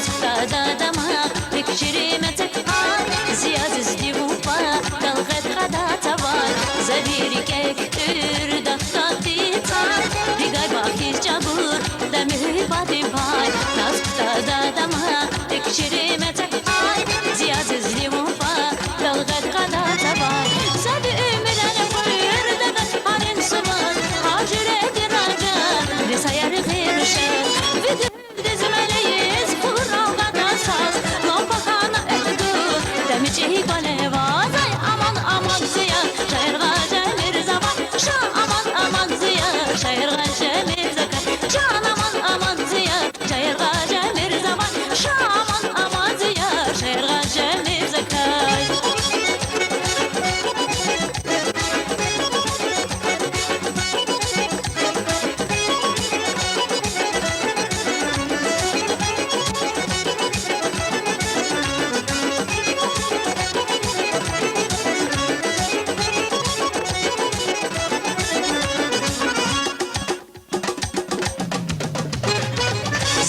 نازك دادما تكشريمتك هاي زياد زدي وفا دلغت غدا تباي زبيري كيكتر دفتاتي تاي ديگاي باكي جابور دمه بادي باي نازك دادما تكشريمتك هاي زياد زدي وفا دلغت غدا تباي زبي امران قير دغت هارن سمان هاجره دراجا بسيار غير شر فيديو دزمليز فورا غدا ساز لوبخانا اهدو دمجي بالواز ay aman aman ziya şehir gaca mirzaban şa aman aman ziya şehir gaca mirzakan can aman aman ziya şehir gaca mirzaban şa aman aman ziya şehir gaca mirzakan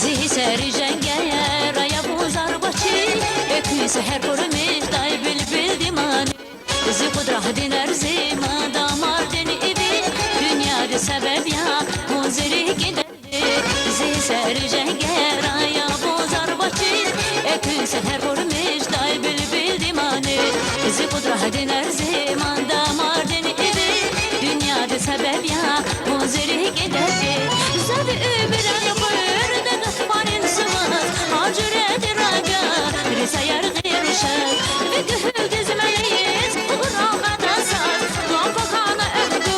زی سری جنگه رaya buzar başı eküs her kurmuş day bülbül dimani زی kudra diner zima damar deni evi dünyada sebep ya munziri giderdi زی سری جنگه raya buzar başı eküs her kurmuş day bülbül dimani زی kudra diner zima damar deni evi dünyada sebep ya munziri giderdi zabi ömren koyur parin sıvaz acure diraga risayar gırşat ve gül dizmeliyiz kurağa da saz lampa kana öhdü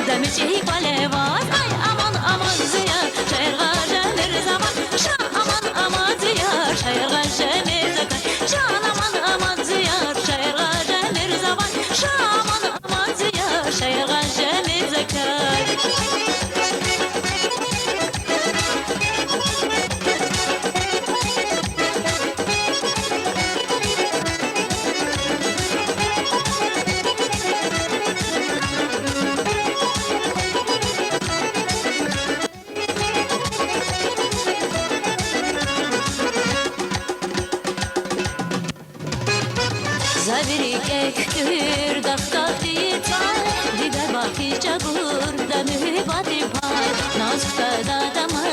demici balevaz ay aman aman ziya şehir gaca mirzaban şa aman aman ziya şehir gaca mirzakan can aman aman ziya şehir gaca mirzaban şa aman aman ziya şehir gaca mirzakan زبری کهتر دفتاتی تای دیگر باقی جبور دمی بادی پای نازک دادم